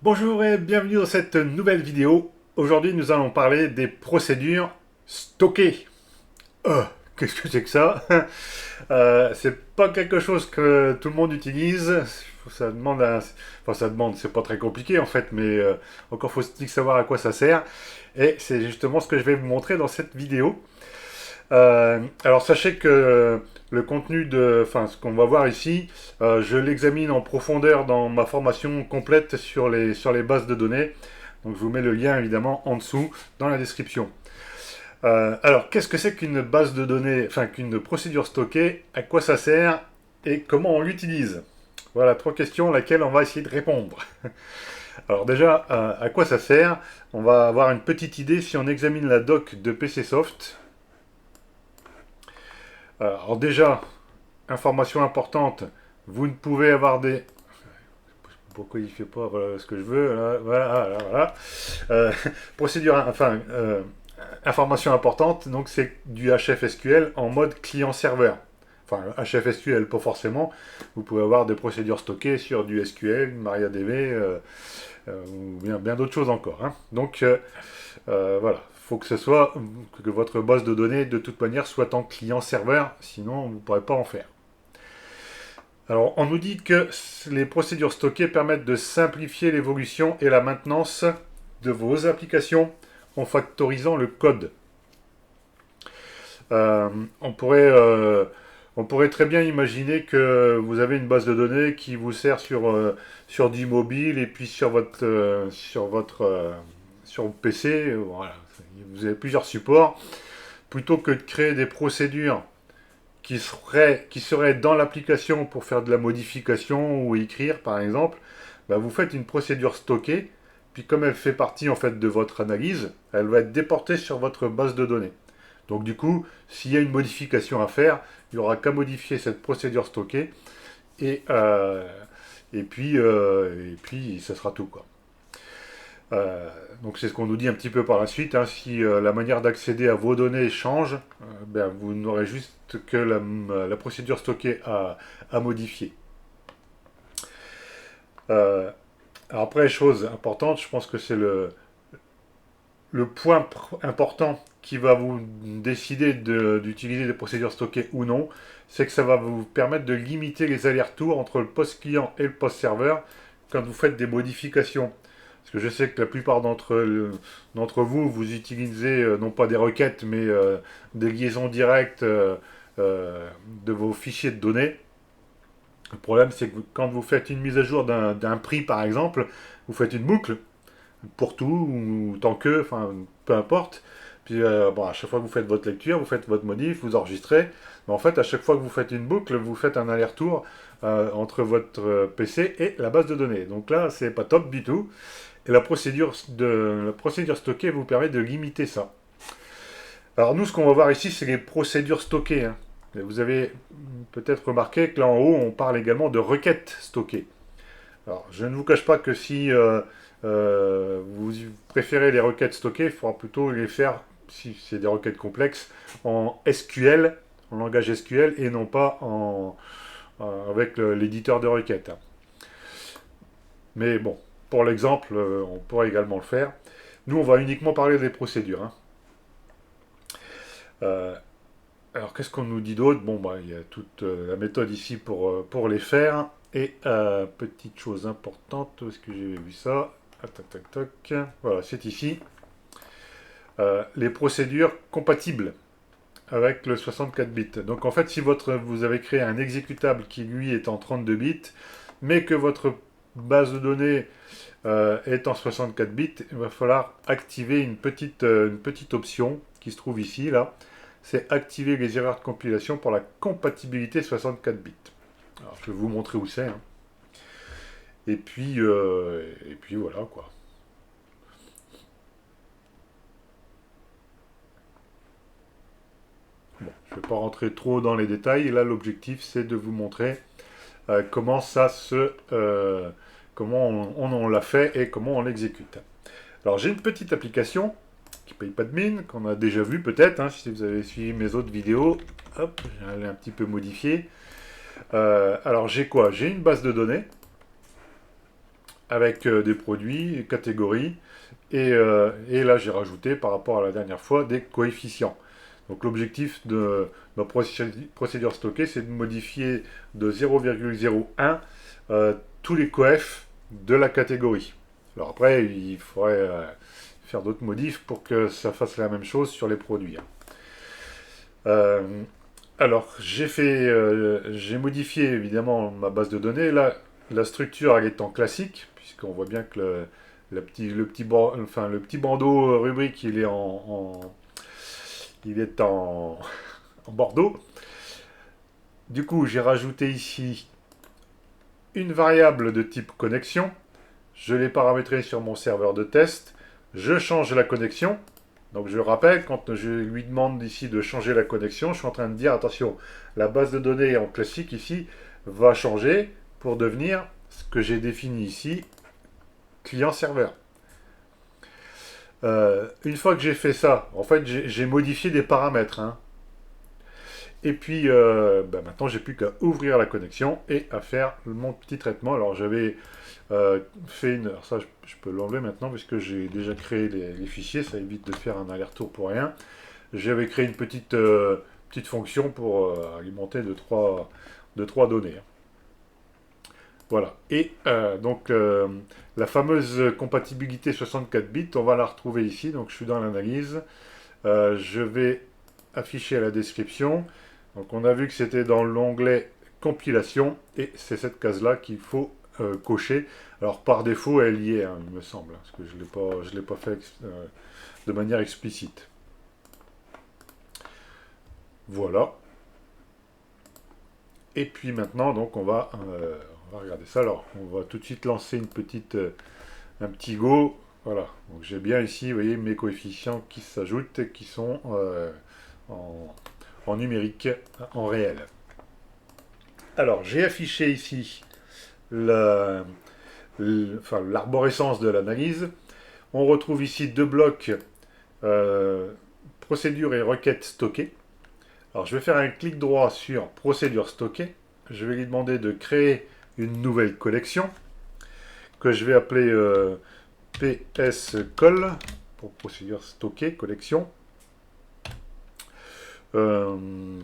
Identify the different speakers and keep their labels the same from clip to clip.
Speaker 1: Bonjour et bienvenue dans cette nouvelle vidéo. Aujourd'hui, nous allons parler des procédures stockées. Qu'est-ce que c'est que ça? C'est pas quelque chose que tout le monde utilise. Ça demande Enfin, ça demande, c'est pas très compliqué en fait, mais encore faut-il savoir à quoi ça sert. Et c'est justement ce que je vais vous montrer dans cette vidéo. Alors sachez que le contenu enfin ce qu'on va voir ici, je l'examine en profondeur dans ma formation complète sur les bases de données. Donc je vous mets le lien évidemment en dessous dans la description. Alors qu'est-ce que c'est qu'une base de données, enfin qu'une procédure stockée, à quoi ça sert et comment on l'utilise? Voilà trois questions auxquelles on va essayer de répondre. Alors déjà, à quoi ça sert? On va avoir une petite idée si on examine la doc de PCsoft. Alors déjà, information importante, vous ne pouvez avoir des... Pourquoi il ne fait pas voilà, ce que je veux? Voilà. Procédure, enfin, information importante, donc c'est du HFSQL en mode client-serveur. Enfin, HFSQL, pas forcément. Vous pouvez avoir des procédures stockées sur du SQL, MariaDB, ou bien d'autres choses encore. Hein. Donc, voilà. Il faut que ce soit que votre base de données de toute manière soit en client-serveur, sinon vous ne pourrez pas en faire. Alors on nous dit que les procédures stockées permettent de simplifier l'évolution et la maintenance de vos applications en factorisant le code. Euh, on, pourrait, euh, on pourrait très bien imaginer que vous avez une base de données qui vous sert sur du mobile et puis sur PC. Voilà. Vous avez plusieurs supports. Plutôt que de créer des procédures qui seraient dans l'application pour faire de la modification ou écrire par exemple, bah, vous faites une procédure stockée, puis comme elle fait partie en fait de votre analyse, elle va être déportée sur votre base de données. Donc du coup, s'il y a une modification à faire, il n'y aura qu'à modifier cette procédure stockée et, euh, et puis ça sera tout quoi. Donc c'est ce qu'on nous dit un petit peu par la suite. Hein. Si la manière d'accéder à vos données change, ben, vous n'aurez juste que la procédure stockée à modifier. Euh, alors après, chose importante, je pense que c'est le point important qui va vous décider d'utiliser des procédures stockées ou non, c'est que ça va vous permettre de limiter les allers-retours entre le post client et le post serveur quand vous faites des modifications. Parce que je sais que la plupart d'entre vous, vous utilisez non pas des requêtes, mais des liaisons directes de vos fichiers de données. Le problème, c'est que quand vous faites une mise à jour d'un prix, par exemple, vous faites une boucle pour tout, ou tant que, enfin, peu importe. Puis, bon, à chaque fois que vous faites votre lecture, vous faites votre modif, vous enregistrez. Mais en fait, à chaque fois que vous faites une boucle, vous faites un aller-retour entre votre PC et la base de données. Donc là, c'est pas top du tout. Et la procédure stockée vous permet de limiter ça. Alors nous, ce qu'on va voir ici, c'est les procédures stockées. Hein. Vous avez peut-être remarqué que là en haut, on parle également de requêtes stockées. Alors, je ne vous cache pas que si vous préférez les requêtes stockées, il faudra plutôt les faire, si c'est des requêtes complexes, en SQL, en langage SQL, et non pas avec l'éditeur de requêtes. Hein. Mais bon, pour l'exemple, on pourrait également le faire. Nous, on va uniquement parler des procédures. Hein. Euh, alors, qu'est-ce qu'on nous dit d'autre? Bon, bah, il y a toute la méthode ici pour les faire. Et petite chose importante, où est-ce que j'ai vu ça? Ah, tac, tac, tac. Voilà, c'est ici. Les procédures compatibles avec le 64 bits. Donc, en fait, si vous avez créé un exécutable qui, lui, est en 32 bits, mais que votre base de données est en 64 bits, il va falloir activer une petite option qui se trouve ici, là. C'est activer les erreurs de compilation pour la compatibilité 64 bits. Alors, je vais vous montrer où c'est. Hein. Et puis voilà quoi. Bon, je ne vais pas rentrer trop dans les détails. Et là, l'objectif, c'est de vous montrer comment comment on l'a fait et comment on l'exécute. Alors, j'ai une petite application qui paye pas de mine, qu'on a déjà vu peut-être, hein, si vous avez suivi mes autres vidéos. Hop, je vais un petit peu modifier. Alors, j'ai quoi? J'ai une base de données avec des produits, catégories, et là j'ai rajouté par rapport à la dernière fois des coefficients. Donc l'objectif de ma procédure stockée, c'est de modifier de 0,01 tous les coefs de la catégorie. Alors après, il faudrait faire d'autres modifs pour que ça fasse la même chose sur les produits. Euh, alors, j'ai modifié évidemment ma base de données. Là, la structure elle est en classique, puisqu'on voit bien que le petit bandeau rubrique il est en bordeaux. Du coup, j'ai rajouté ici une variable de type connexion. Je l'ai paramétrée sur mon serveur de test. Je change la connexion. Donc je rappelle, quand je lui demande ici de changer la connexion, je suis en train de dire, attention, la base de données en classique ici va changer pour devenir ce que j'ai défini ici, client-serveur. Une fois que j'ai fait ça, en fait, j'ai modifié des paramètres, hein. Et puis, maintenant, j'ai plus qu'à ouvrir la connexion et à faire mon petit traitement. Alors, j'avais fait une... Alors ça, je peux l'enlever maintenant puisque j'ai déjà créé les fichiers. Ça évite de faire un aller-retour pour rien. J'avais créé une petite fonction pour alimenter de trois données. Voilà. Et donc, la fameuse compatibilité 64 bits, on va la retrouver ici. Donc, je suis dans l'analyse. Je vais afficher la description. Donc, on a vu que c'était dans l'onglet compilation. Et c'est cette case-là qu'il faut cocher. Alors, par défaut, elle y est, hein, il me semble. Parce que je l'ai pas fait de manière explicite. Voilà. Et puis maintenant, donc, on va regarder ça. Alors, on va tout de suite lancer un petit go. Voilà. Donc, j'ai bien ici, vous voyez, mes coefficients qui s'ajoutent et qui sont en, en numérique, en réel. Alors, j'ai affiché ici l'arborescence de l'analyse. On retrouve ici deux blocs procédure et requête stockée. Alors, je vais faire un clic droit sur procédure stockée. Je vais lui demander de créer une nouvelle collection que je vais appeler PS-Col pour procédure stockée, collection. Bon,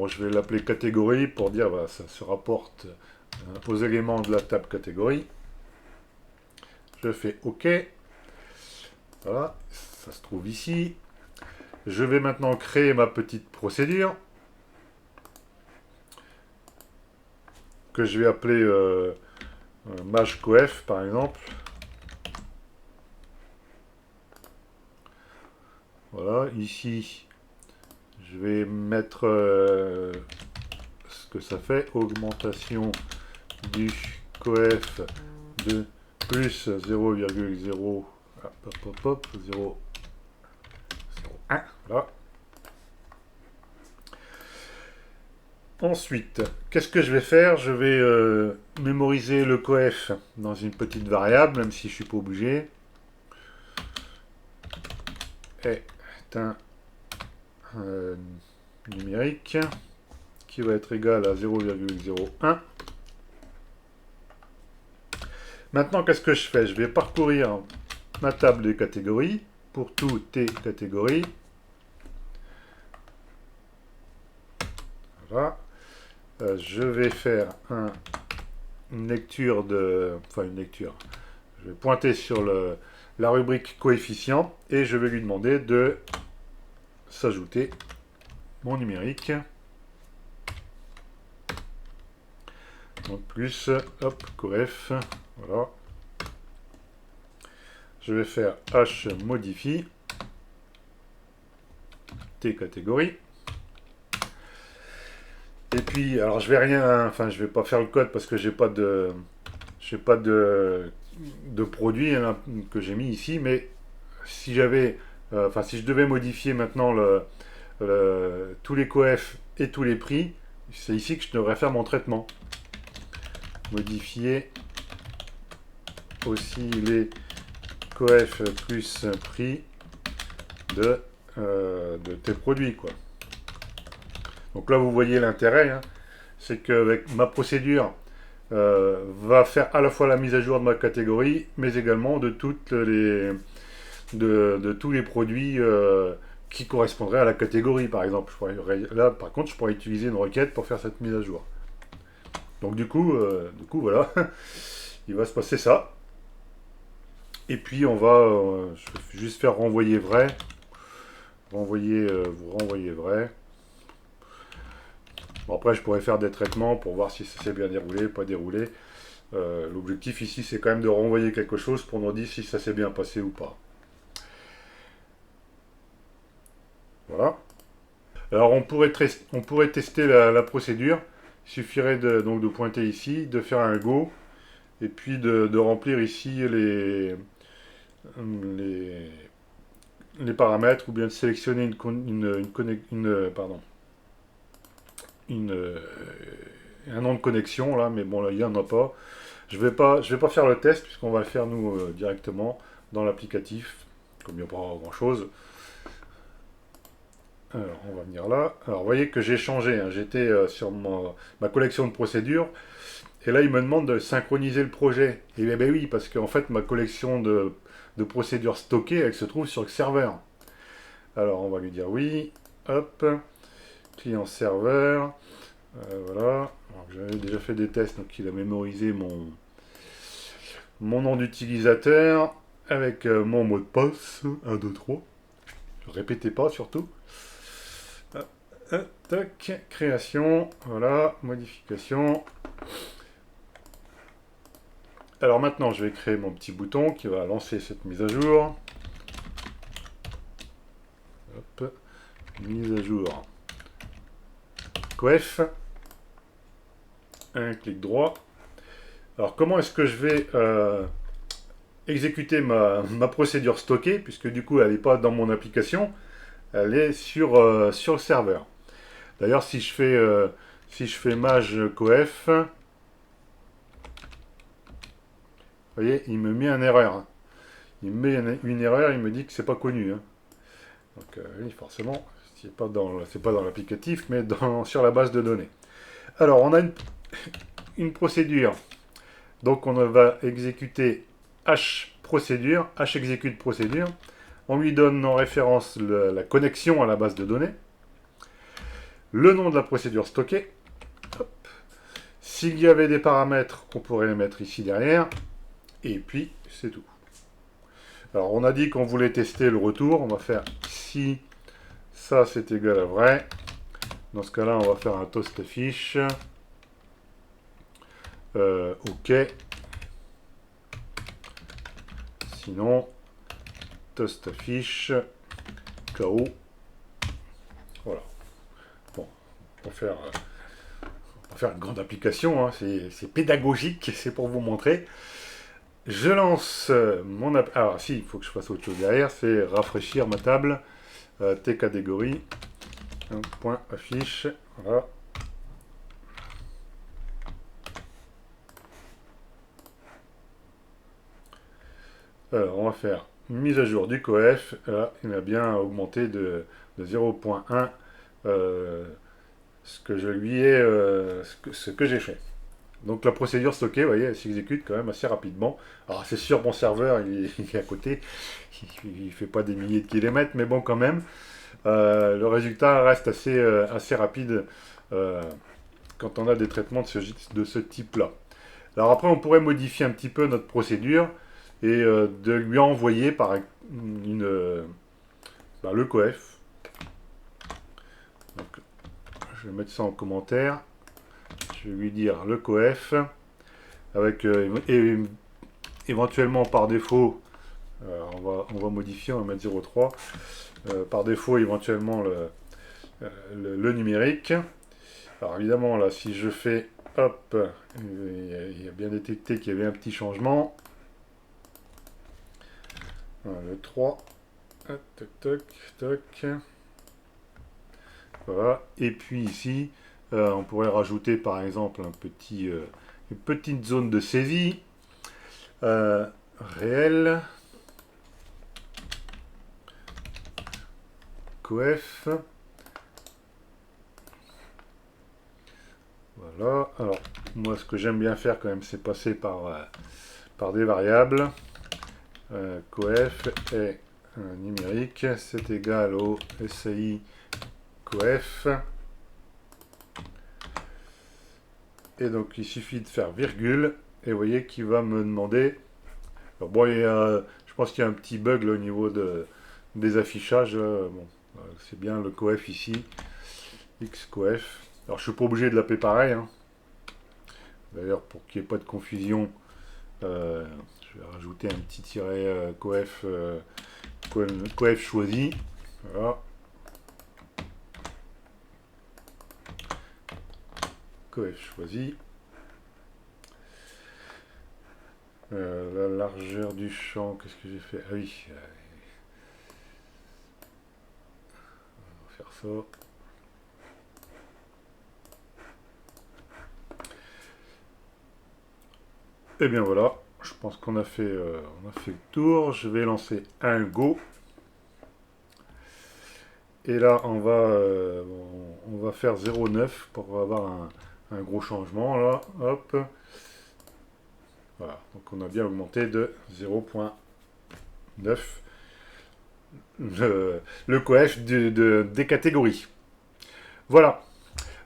Speaker 1: je vais l'appeler catégorie pour dire bah, ça se rapporte aux éléments de la table catégorie. Je fais OK. Voilà, ça se trouve ici. Je vais maintenant créer ma petite procédure que je vais appeler MashCoef par exemple. Voilà, ici, je vais mettre ce que ça fait, augmentation du coef de plus 0,0 0,01. Voilà. Ensuite, qu'est-ce que je vais faire? Je vais mémoriser le coef dans une petite variable, même si je ne suis pas obligé. Est un numérique qui va être égal à 0,01. Maintenant, qu'est-ce que je fais? Je vais parcourir ma table des catégories pour toutes les catégories. Voilà. Je vais faire une lecture de... Enfin, une lecture. Je vais pointer sur la rubrique coefficient et je vais lui demander de s'ajouter mon numérique. Donc plus, hop, coef, voilà. Je vais faire H modifie T catégorie. Et puis, alors je vais rien, enfin je vais pas faire le code parce que j'ai pas de produit hein, que j'ai mis ici, mais si j'avais, si je devais modifier maintenant tous les coefs et tous les prix, c'est ici que je devrais faire mon traitement. Modifier aussi les coefs plus prix de tes produits, quoi. Donc là, vous voyez l'intérêt, hein, c'est qu'avec ma procédure, va faire à la fois la mise à jour de ma catégorie, mais également de de tous les produits qui correspondraient à la catégorie, par exemple. Là, par contre, je pourrais utiliser une requête pour faire cette mise à jour. Donc du coup voilà, il va se passer ça. Et puis on va je vais juste faire renvoyer vrai, vous renvoyez vrai. Bon, après, je pourrais faire des traitements pour voir si ça s'est bien déroulé, pas déroulé. L'objectif ici, c'est quand même de renvoyer quelque chose pour nous dire si ça s'est bien passé ou pas. Voilà. Alors, on pourrait tester la procédure. Il suffirait donc de pointer ici, de faire un go, et puis de remplir ici les, les paramètres, ou bien de sélectionner pardon, une, un nom de connexion là, mais bon là il n'y en a pas. Je vais pas faire le test puisqu'on va le faire nous directement dans l'applicatif, comme il n'y a pas grand chose. Alors on va venir là. Alors vous voyez que j'ai changé, hein. J'étais sur ma collection de procédures et là il me demande de synchroniser le projet. Et bien, oui, parce qu'en fait ma collection de procédures stockées elle se trouve sur le serveur. Alors on va lui dire oui, hop, client serveur. Voilà. J'avais déjà fait des tests, donc il a mémorisé mon nom d'utilisateur avec mon mot de passe. 1, 2, 3. Répétez pas surtout. Tac, création. Voilà, modification. Alors maintenant, je vais créer mon petit bouton qui va lancer cette mise à jour. Hop, mise à jour. Coef. Un clic droit. Alors comment est-ce que je vais exécuter ma procédure stockée, puisque du coup elle n'est pas dans mon application, elle est sur le serveur. D'ailleurs si je fais maj coef, vous voyez, il me met une erreur. Hein. Il me met une erreur, il me dit que c'est pas connu. Hein. Donc oui, forcément, c'est pas dans l'applicatif, mais sur la base de données. Alors on a une procédure. Donc on va exécuter h procédure, h exécute procédure. On lui donne en référence la connexion à la base de données, le nom de la procédure stockée. S'il y avait des paramètres, on pourrait les mettre ici derrière. Et puis, c'est tout. Alors, on a dit qu'on voulait tester le retour. On va faire si ça c'est égal à vrai. Dans ce cas-là, on va faire un toast fiche. OK. Sinon, toast fiche. KO. Voilà. Bon, on va faire une grande application. Hein. C'est pédagogique. C'est pour vous montrer. Je lance mon app. Alors, si, il faut que je fasse autre chose derrière. C'est rafraîchir ma table. T catégorie. Point affiche. Voilà. Alors, on va faire mise à jour du coef. Là, il a bien augmenté de 0.1 ce que je lui ai, ce que j'ai fait. Donc la procédure stockée, vous voyez, elle s'exécute quand même assez rapidement. Alors c'est sûr, mon serveur, il est à côté, il ne fait pas des milliers de kilomètres, mais bon quand même, le résultat reste assez rapide quand on a des traitements de ce type-là. Alors après, on pourrait modifier un petit peu notre procédure et de lui envoyer le coef. Donc, je vais mettre ça en commentaire. Je vais lui dire le coef avec éventuellement par défaut, on va modifier, on va mettre 0,3. Par défaut, éventuellement le numérique. Alors évidemment, là, si je fais hop, il a bien détecté qu'il y avait un petit changement. Voilà, le 3. Toc, toc, toc. Voilà. Et puis ici, on pourrait rajouter par exemple une petite zone de saisie réelle. Coef. Voilà. Alors, moi, ce que j'aime bien faire quand même, c'est passer par des variables. Coef est numérique, c'est égal au SAI coef. Et donc, il suffit de faire virgule. Et vous voyez qu'il va me demander... Alors, bon, je pense qu'il y a un petit bug là, au niveau des affichages. Bon, c'est bien le coef ici. X coef. Alors, je suis pas obligé de l'appeler pareil, hein. D'ailleurs, pour qu'il n'y ait pas de confusion, je vais rajouter un petit tiret coef, coef choisi. Voilà. Coef choisi. La largeur du champ, qu'est-ce que j'ai fait? Ah oui. On va faire ça. Et bien voilà, je pense qu'on a fait, le tour. Je vais lancer un go. Et là, on va faire 0,9 pour avoir un gros changement. Là, hop. Voilà, donc on a bien augmenté de 0,9 le coef des catégories. Voilà,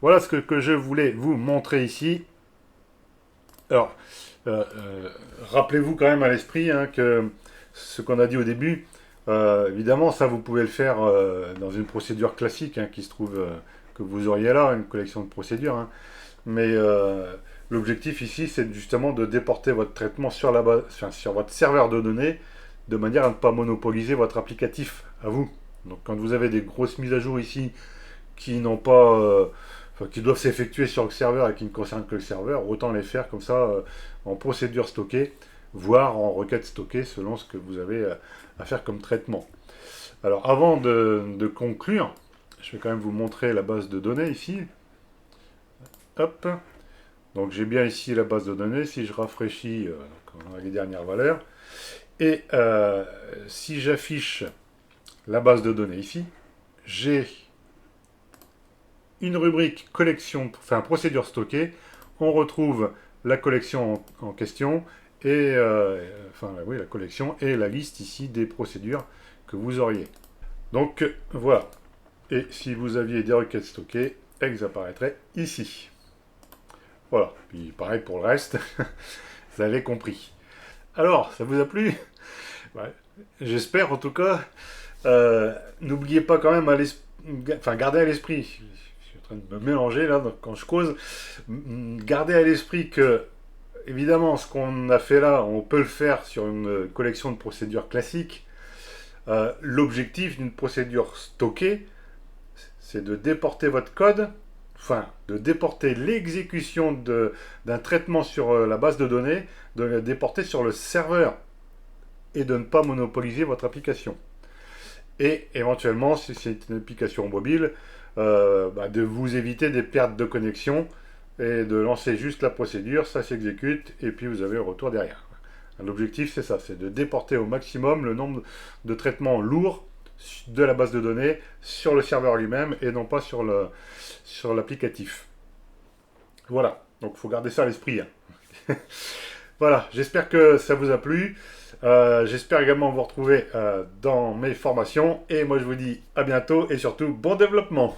Speaker 1: voilà ce que je voulais vous montrer ici. Alors, rappelez-vous quand même à l'esprit hein, que ce qu'on a dit au début, évidemment, ça vous pouvez le faire dans une procédure classique hein, qui se trouve que vous auriez là, une collection de procédures. Hein. Mais l'objectif ici, c'est justement de déporter votre traitement sur la base, enfin, sur votre serveur de données, de manière à ne pas monopoliser votre applicatif à vous. Donc, quand vous avez des grosses mises à jour ici qui n'ont pas enfin, qui doivent s'effectuer sur le serveur et qui ne concernent que le serveur, autant les faire comme ça en procédure stockée, voire en requête stockée selon ce que vous avez à faire comme traitement. Alors avant de conclure, je vais quand même vous montrer la base de données ici. Hop. Donc j'ai bien ici la base de données. Si je rafraîchis, on a les dernières valeurs. Et si j'affiche la base de données ici, j'ai une rubrique collection, enfin procédure stockée, on retrouve la collection en question et enfin oui la collection et la liste ici des procédures que vous auriez. Donc voilà. Et si vous aviez des requêtes stockées, elles apparaîtraient ici. Voilà. Puis pareil pour le reste, vous avez compris. Alors, ça vous a plu? Ouais. J'espère en tout cas. N'oubliez pas quand même enfin gardez à l'esprit. En train de me mélanger là quand je cause. Gardez à l'esprit que, évidemment, ce qu'on a fait là, on peut le faire sur une collection de procédures classiques. L'objectif d'une procédure stockée, c'est de déporter votre code, enfin, de déporter l'exécution d'un traitement sur la base de données, de la déporter sur le serveur et de ne pas monopoliser votre application. Et éventuellement, si c'est une application mobile, de vous éviter des pertes de connexion et de lancer juste la procédure, ça s'exécute et puis vous avez le retour derrière. L'objectif c'est ça, c'est de déporter au maximum le nombre de traitements lourds de la base de données sur le serveur lui-même et non pas sur l'applicatif. Voilà, donc il faut garder ça à l'esprit. Hein. Voilà, j'espère que ça vous a plu. J'espère également vous retrouver dans mes formations. Et moi je vous dis à bientôt et surtout bon développement.